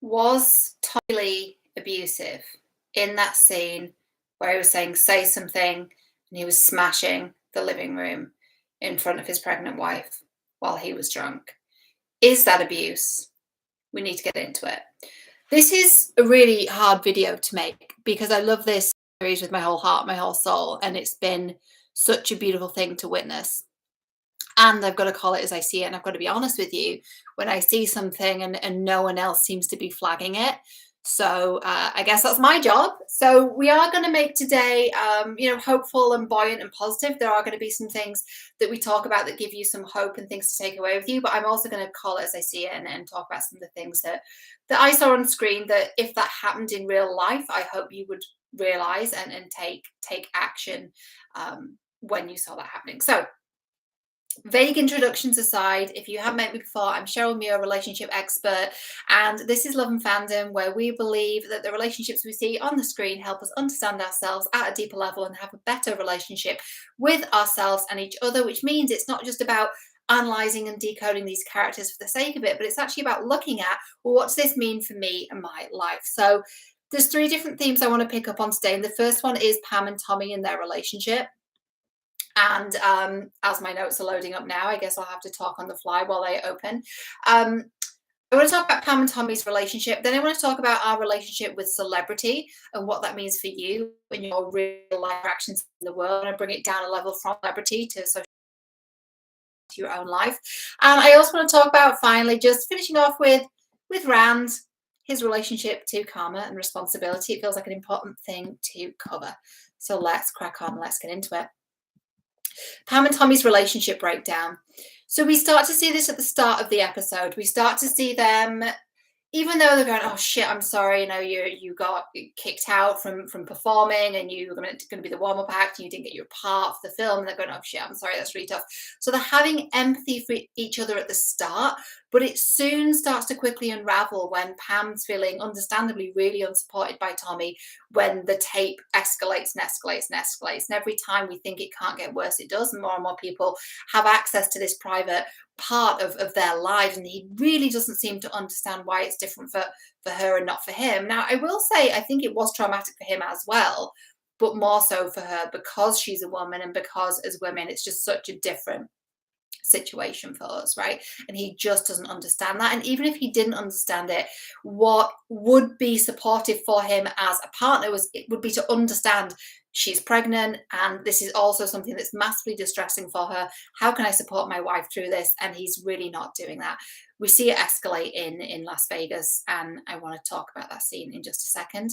Was Tommy Lee abusive in that scene where he was saying, say something, and he was smashing the living room in front of his pregnant wife while he was drunk? Is that abuse? We need to get into it. This is a really hard video to make because I love this series with my whole heart, my whole soul, and it's been such a beautiful thing to witness. And I've got to call it as I see it. And I've got to be honest with you, when I see something and no one else seems to be flagging it. So I guess that's my job. So we are going to make today, hopeful and buoyant and positive. There are going to be some things that we talk about that give you some hope and things to take away with you. But I'm also going to call it as I see it and talk about some of the things that I saw on screen that if that happened in real life, I hope you would realize and take action when you saw that happening. So vague introductions aside, if you haven't met me before, I'm Cheryl, Muir, relationship expert, and this is Love and Fandom, where we believe that the relationships we see on the screen help us understand ourselves at a deeper level and have a better relationship with ourselves and each other, which means it's not just about analysing and decoding these characters for the sake of it, but it's actually about looking at, well, what does this mean for me and my life? So there's 3 different themes I want to pick up on today, and the first one is Pam and Tommy and their relationship. And as my notes are loading up now, I guess I'll have to talk on the fly while they open. I want to talk about Pam and Tommy's relationship. Then I want to talk about our relationship with celebrity and what that means for you in your real life actions in the world. And bring it down a level from celebrity to social, to your own life. And I also want to talk about, finally, just finishing off with Rand, his relationship to karma and responsibility. It feels like an important thing to cover. So let's crack on. Let's get into it. Pam and Tommy's relationship breakdown. So we start to see this at the start of the episode. We start to see them, even though they're going, oh shit, I'm sorry, you got kicked out from performing and you were going to be the warm-up act and you didn't get your part for the film, and they're going, oh shit, I'm sorry, that's really tough. So they're having empathy for each other at the start, but it soon starts to quickly unravel when Pam's feeling understandably really unsupported by Tommy when the tape escalates and escalates and escalates. And every time we think it can't get worse, it does. And more people have access to this private part of their lives, and he really doesn't seem to understand why it's different for her and not for him. Now, I will say, I think it was traumatic for him as well, but more so for her because she's a woman and because as women, it's just such a different situation for us, right? And he just doesn't understand that. And even if he didn't understand it, what would be supportive for him as a partner would be to understand she's pregnant and this is also something that's massively distressing for her. How can I support my wife through this? And he's really not doing that. We see it escalate in Las Vegas, and I want to talk about that scene in just a second.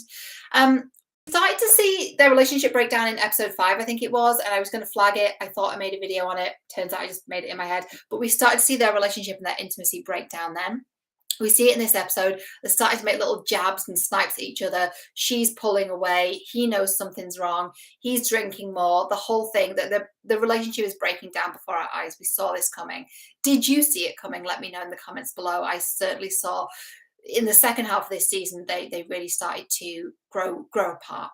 Started to see their relationship break down in episode 5, I think it was, and I was going to flag it. I thought I made a video on it. Turns out I just made it in my head. But we started to see their relationship and their intimacy break down then. We see it in this episode. They're starting to make little jabs and snipes at each other. She's pulling away. He knows something's wrong. He's drinking more. The whole thing, that the relationship is breaking down before our eyes. We saw this coming. Did you see it coming? Let me know in the comments below. I certainly saw. In the second half of this season, they really started to grow apart.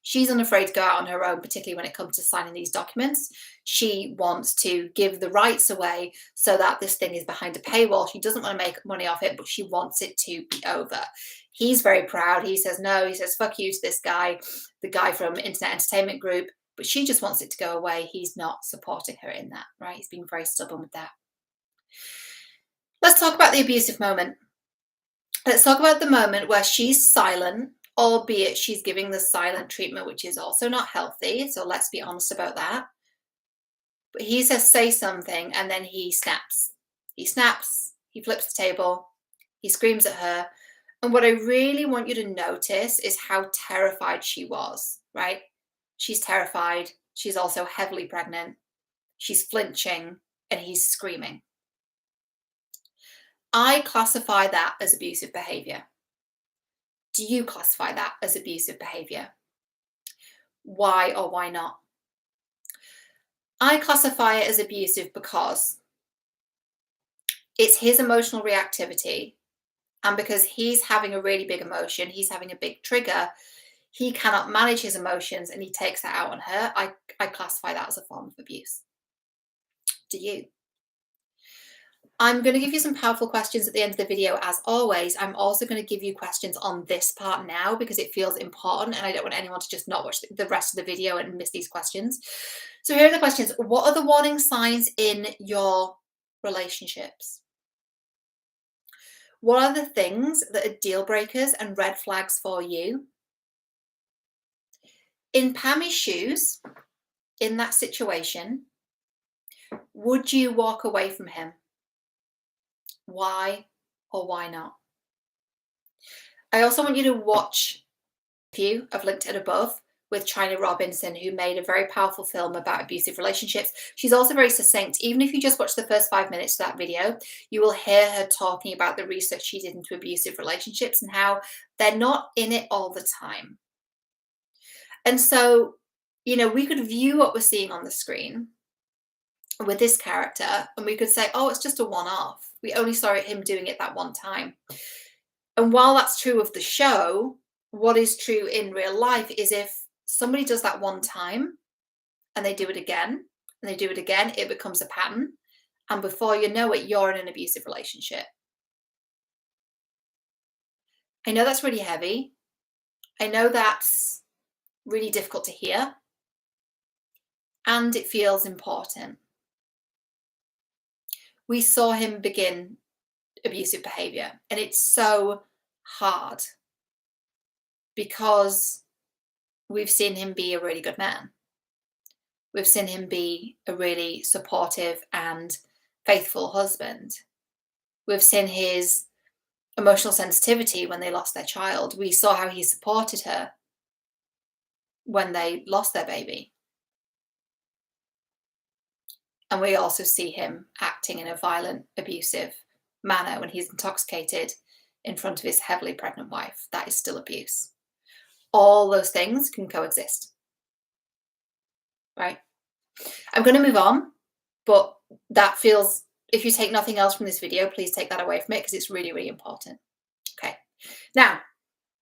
She's unafraid to go out on her own, particularly when it comes to signing these documents. She wants to give the rights away so that this thing is behind a paywall. She doesn't want to make money off it, but she wants it to be over. He's very proud. He says no. He says, fuck you to this guy, the guy from Internet Entertainment Group. But she just wants it to go away. He's not supporting her in that, right? He's being very stubborn with that. Let's talk about the abusive moment. Let's talk about the moment where she's silent, albeit she's giving the silent treatment, which is also not healthy. So let's be honest about that. But he says, say something, and then he snaps. He snaps, he flips the table, he screams at her. And what I really want you to notice is how terrified she was, right? She's terrified. She's also heavily pregnant. She's flinching, and he's screaming. I classify that as abusive behaviour. Do you classify that as abusive behaviour? Why or why not? I classify it as abusive because it's his emotional reactivity, and because he's having a really big emotion, he's having a big trigger, he cannot manage his emotions and he takes that out on her. I classify that as a form of abuse. Do you? I'm going to give you some powerful questions at the end of the video, as always. I'm also going to give you questions on this part now because it feels important and I don't want anyone to just not watch the rest of the video and miss these questions. So here are the questions. What are the warning signs in your relationships? What are the things that are deal breakers and red flags for you? In Pammy's shoes, in that situation, would you walk away from him? Why or why not? I also want you to watch a few I've linked it above with China Robinson, who made a very powerful film about abusive relationships. She's also very succinct. Even if you just watch the first 5 minutes of that video, you will hear her talking about the research she did into abusive relationships and how they're not in it all the time. And so, you know, we could view what we're seeing on the screen with this character and we could say, oh, it's just a one-off. We only saw him doing it that one time. And while that's true of the show, what is true in real life is if somebody does that one time and they do it again and they do it again, it becomes a pattern. And before you know it, you're in an abusive relationship. I know that's really heavy. I know that's really difficult to hear. And it feels important. We saw him begin abusive behaviour, and it's so hard because we've seen him be a really good man. We've seen him be a really supportive and faithful husband. We've seen his emotional sensitivity when they lost their child. We saw how he supported her when they lost their baby. And we also see him acting in a violent, abusive manner when he's intoxicated in front of his heavily pregnant wife. That is still abuse. All those things can coexist, right? I'm going to move on, but that feels, if you take nothing else from this video, please take that away from it because it's really, really important. Okay, now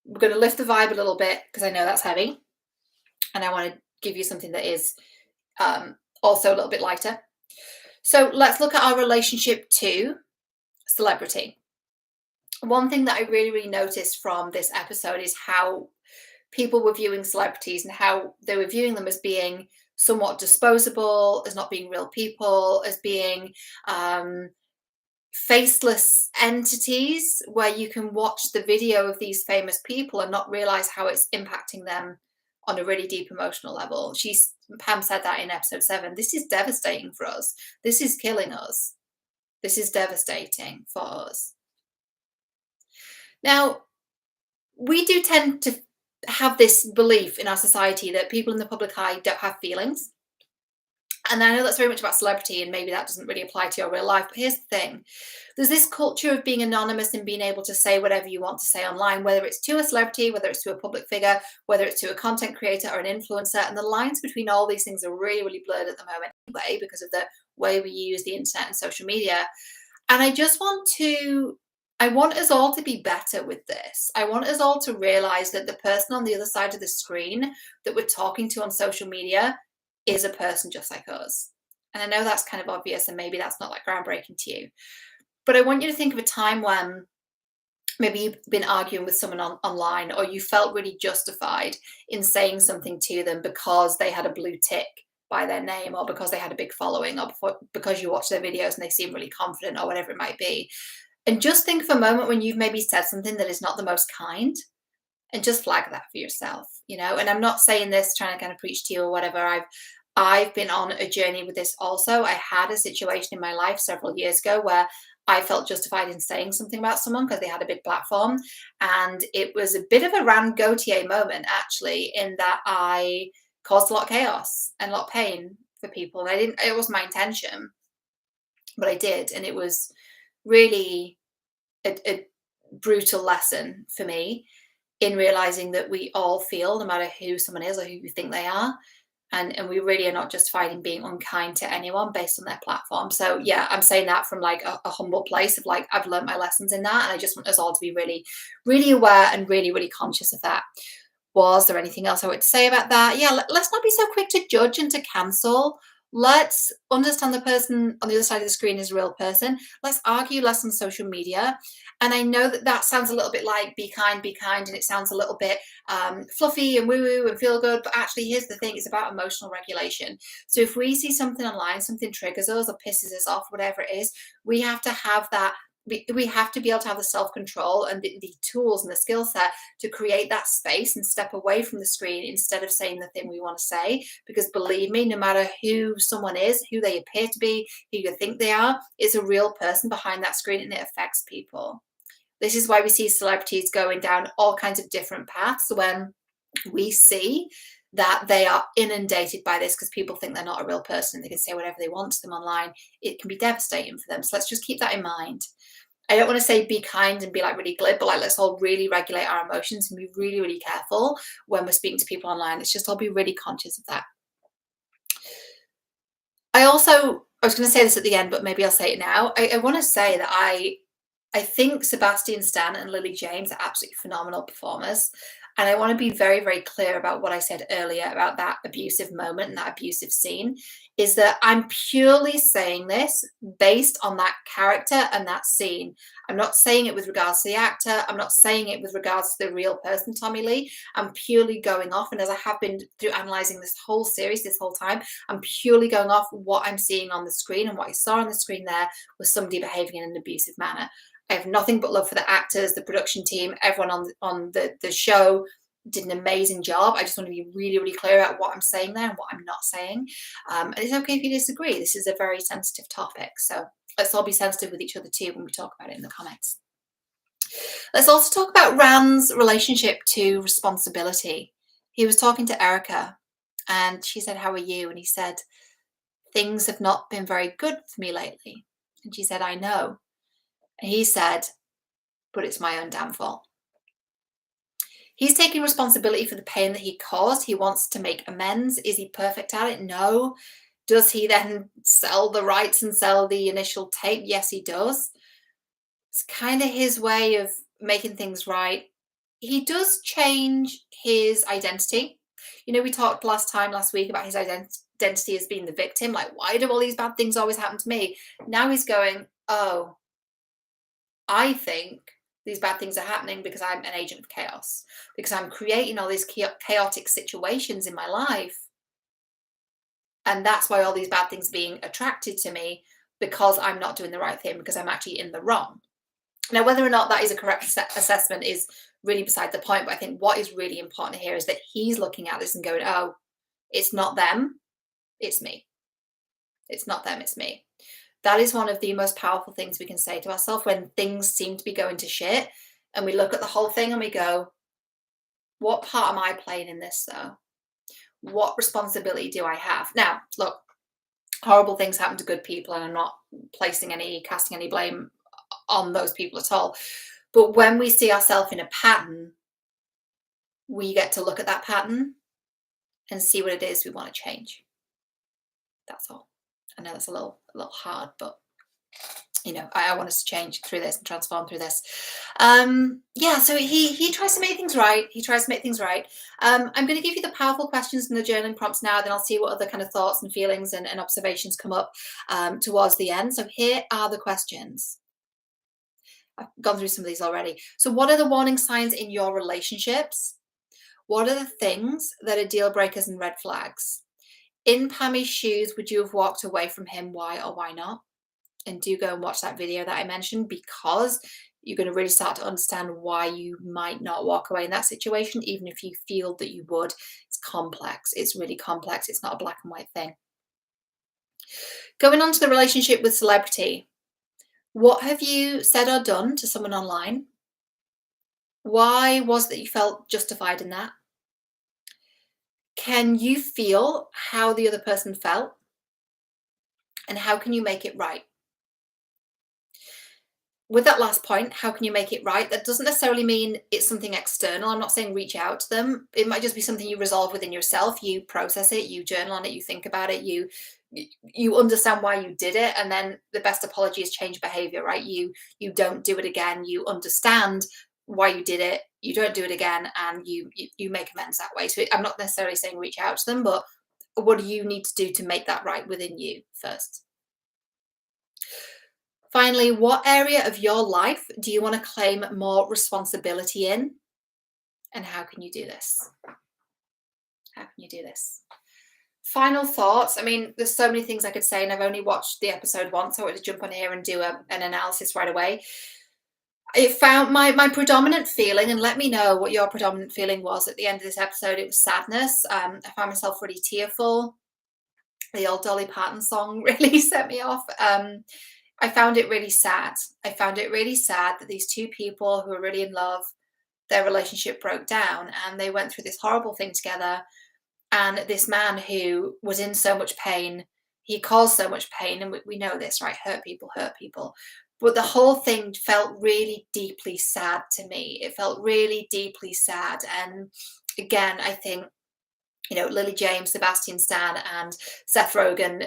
we're going to lift the vibe a little bit because I know that's heavy and I want to give you something that is also a little bit lighter. So let's look at our relationship to celebrity. One thing that I really, really noticed from this episode is how people were viewing celebrities and how they were viewing them as being somewhat disposable, as not being real people, as being faceless entities where you can watch the video of these famous people and not realize how it's impacting them on a really deep emotional level. Pam said that in episode 7. This is devastating for us. This is killing us. This is devastating for us. Now, we do tend to have this belief in our society that people in the public eye don't have feelings. And I know that's very much about celebrity and maybe that doesn't really apply to your real life. But here's the thing. There's this culture of being anonymous and being able to say whatever you want to say online, whether it's to a celebrity, whether it's to a public figure, whether it's to a content creator or an influencer. And the lines between all these things are really, really blurred at the moment anyway, because of the way we use the internet and social media. And I want us all to be better with this. I want us all to realize that the person on the other side of the screen that we're talking to on social media is a person just like us. And I know that's kind of obvious and maybe that's not like groundbreaking to you. But I want you to think of a time when maybe you've been arguing with someone online or you felt really justified in saying something to them because they had a blue tick by their name or because they had a big following or because you watch their videos and they seem really confident or whatever it might be. And just think for a moment when you've maybe said something that is not the most kind and just flag that for yourself, you know. And I'm not saying this trying to kind of preach to you or whatever. I've been on a journey with this also. I had a situation in my life several years ago where I felt justified in saying something about someone because they had a big platform. And it was a bit of a Rand Gautier moment, actually, in that I caused a lot of chaos and a lot of pain for people. And it wasn't my intention, but I did. And it was really a brutal lesson for me in realizing that we all feel, no matter who someone is or who we think they are. And we really are not justified in being unkind to anyone based on their platform. So yeah, I'm saying that from like a humble place of like, I've learned my lessons in that. And I just want us all to be really, really aware and really, really conscious of that. Was there anything else I would say about that? Yeah, let's not be so quick to judge and to cancel Let's understand the person on the other side of the screen is a real person. Let's argue less on social media. And I know that that sounds a little bit like be kind, and it sounds a little bit fluffy and woo-woo and feel good. But actually, here's the thing, it's about emotional regulation. So if we see something online, something triggers us or pisses us off, whatever it is, we have to have that. We have to be able to have the self-control and the tools and the skill set to create that space and step away from the screen instead of saying the thing we want to say. Because believe me, no matter who someone is, who they appear to be, who you think they are, it's a real person behind that screen and it affects people. This is why we see celebrities going down all kinds of different paths when we see that they are inundated by this because people think they're not a real person and they can say whatever they want to them online. It can be devastating for them. So let's just keep that in mind. I don't want to say be kind and be like really glib, but like let's all really regulate our emotions and be really, really careful when we're speaking to people online. It's just I'll be really conscious of that. I was going to say this at the end, but maybe I'll say it now. I want to say that I think Sebastian Stan and Lily James are absolutely phenomenal performers. And I want to be very, very clear about what I said earlier about that abusive moment and that abusive scene, is that I'm purely saying this based on that character and that scene. I'm not saying it with regards to the actor. I'm not saying it with regards to the real person, Tommy Lee. I'm purely going off. And as I have been through analysing this whole series, this whole time, I'm purely going off what I'm seeing on the screen. And what I saw on the screen there was somebody behaving in an abusive manner. I have nothing but love for the actors, the production team, everyone on the show did an amazing job. I just want to be really, really clear about what I'm saying there and what I'm not saying. And it's okay if you disagree. This is a very sensitive topic. So let's all be sensitive with each other too when we talk about it in the comments. Let's also talk about Rand's relationship to responsibility. He was talking to Erica and she said, "How are you?" And he said, "Things have not been very good for me lately." And she said, "I know." And he said, "But it's my own damn fault." He's taking responsibility for the pain that he caused. He wants to make amends. Is he perfect at it? No. Does he then sell the rights and sell the initial tape? Yes, he does. It's kind of his way of making things right. He does change his identity. You know, we talked last week about his identity as being the victim. Like, why do all these bad things always happen to me? Now he's going, oh, I think these bad things are happening because I'm an agent of chaos, because I'm creating all these chaotic situations in my life. And that's why all these bad things are being attracted to me, because I'm not doing the right thing, because I'm actually in the wrong. Now, whether or not that is a correct assessment is really beside the point. But I think what is really important here is that he's looking at this and going, oh, it's not them, it's me. It's not them, it's me. That is one of the most powerful things we can say to ourselves when things seem to be going to shit. And we look at the whole thing and we go, what part am I playing in this though? What responsibility do I have? Now, look, horrible things happen to good people and I'm not casting any blame on those people at all. But when we see ourselves in a pattern, we get to look at that pattern and see what it is we want to change. That's all. I know that's a little hard, but you know, I want us to change through this and transform through this. Yeah, so he tries to make things right. I'm going to give you the powerful questions and the journaling prompts now, then I'll see what other kind of thoughts and feelings and observations come up towards the end. So here are the questions. I've gone through some of these already. So what are the warning signs in your relationships? What are the things that are deal breakers and red flags? In Pammy's shoes, would you have walked away from him? Why or why not? And do go and watch that video that I mentioned, because you're going to really start to understand why you might not walk away in that situation, even if you feel that you would. It's complex. It's really complex. It's not a black and white thing. Going on to the relationship with celebrity. What have you said or done to someone online? Why was that you felt justified in that? Can you feel how the other person felt? And how can you make it right? With that last point, how can you make it right? That doesn't necessarily mean it's something external. I'm not saying reach out to them. It might just be something you resolve within yourself. You process it, you journal on it, you think about it, you understand why you did it, and then the best apology is change behavior, right? You don't do it again. You understand why you did it. You don't do it again, and you make amends that way. So I'm not necessarily saying reach out to them, but what do you need to do to make that right within you first? Finally, what area of your life do you want to claim more responsibility in? And how can you do this? How can you do this? Final thoughts. I mean, there's so many things I could say, and I've only watched the episode once, so I wanted to jump on here and do an analysis right away. It found my predominant feeling, and let me know what your predominant feeling was at the end of this episode. It was sadness. I found myself really tearful. The old Dolly Parton song really set me off. I found it really sad. I found it really sad that these two people who were really in love, their relationship broke down and they went through this horrible thing together. And this man who was in so much pain, he caused so much pain. And we know this, right? Hurt people hurt people. But the whole thing felt really deeply sad to me. It felt really deeply sad. And again, I think, Lily James, Sebastian Stan, and Seth Rogen,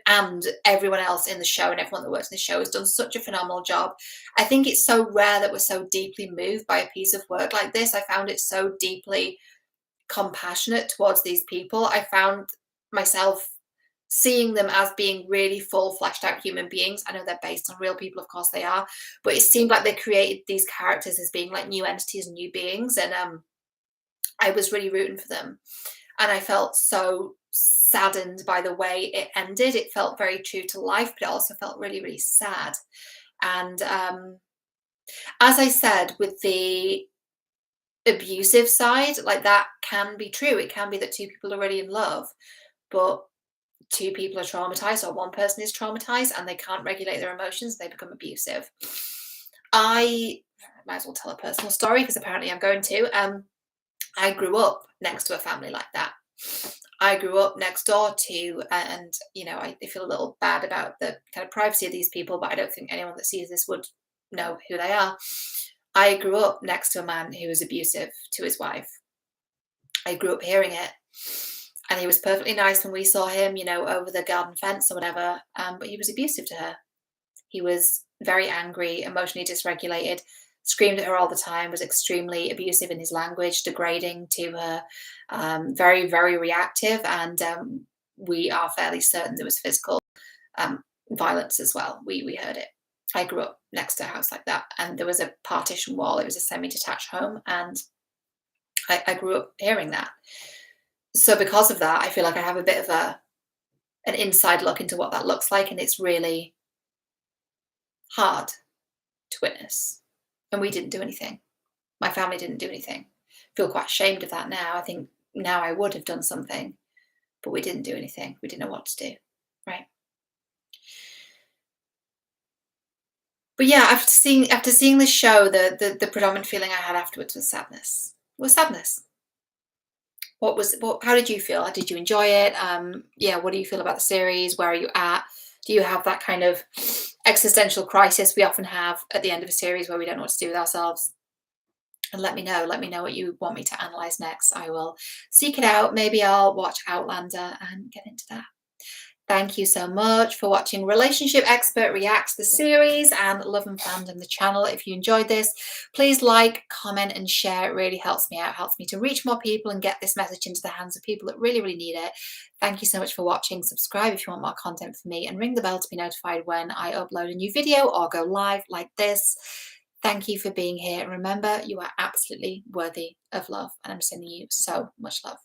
and everyone else in the show, and everyone that works in the show has done such a phenomenal job. I think it's so rare that we're so deeply moved by a piece of work like this. I found it so deeply compassionate towards these people. I found myself seeing them as being really full fleshed out human beings. I know they're based on real people, of course they are, but it seemed like they created these characters as being like new entities and new beings, and I was really rooting for them. And I felt so saddened by the way it ended. It felt very true to life, but it also felt really, really sad. And as I said, with the abusive side, like, that can be true. It can be that two people are really in love, but two people are traumatized, or one person is traumatized and they can't regulate their emotions, they become abusive. I might as well tell a personal story because apparently I'm going to. I grew up next to a family like that. I grew up next door to, and I feel a little bad about the kind of privacy of these people, but I don't think anyone that sees this would know who they are. I grew up next to a man who was abusive to his wife. I grew up hearing it, and he was perfectly nice when we saw him, over the garden fence or whatever, but he was abusive to her. He was very angry, emotionally dysregulated, screamed at her all the time, was extremely abusive in his language, degrading to her, very, very reactive, and we are fairly certain there was physical violence as well. We heard it. I grew up next to a house like that, and there was a partition wall. It was a semi-detached home, and I grew up hearing that. So because of that, I feel like I have a bit of an inside look into what that looks like, and it's really hard to witness. And we didn't do anything. My family didn't do anything. I feel quite ashamed of that now. I think now I would have done something, but we didn't do anything. We didn't know what to do, right? But yeah, after seeing this show, the predominant feeling I had afterwards was sadness. How did you feel? Did you enjoy it? What do you feel about the series? Where are you at? Do you have that kind of existential crisis we often have at the end of a series where we don't know what to do with ourselves? And let me know what you want me to analyze next. I will seek it out. Maybe I'll watch Outlander and get into that. Thank you so much for watching Relationship Expert Reacts the series and Love and Fandom the channel. If you enjoyed this, please like, comment and share. It really helps me out, helps me to reach more people and get this message into the hands of people that really, really need it. Thank you so much for watching. Subscribe if you want more content from me, and ring the bell to be notified when I upload a new video or go live like this. Thank you for being here. And remember, you are absolutely worthy of love. And I'm sending you so much love.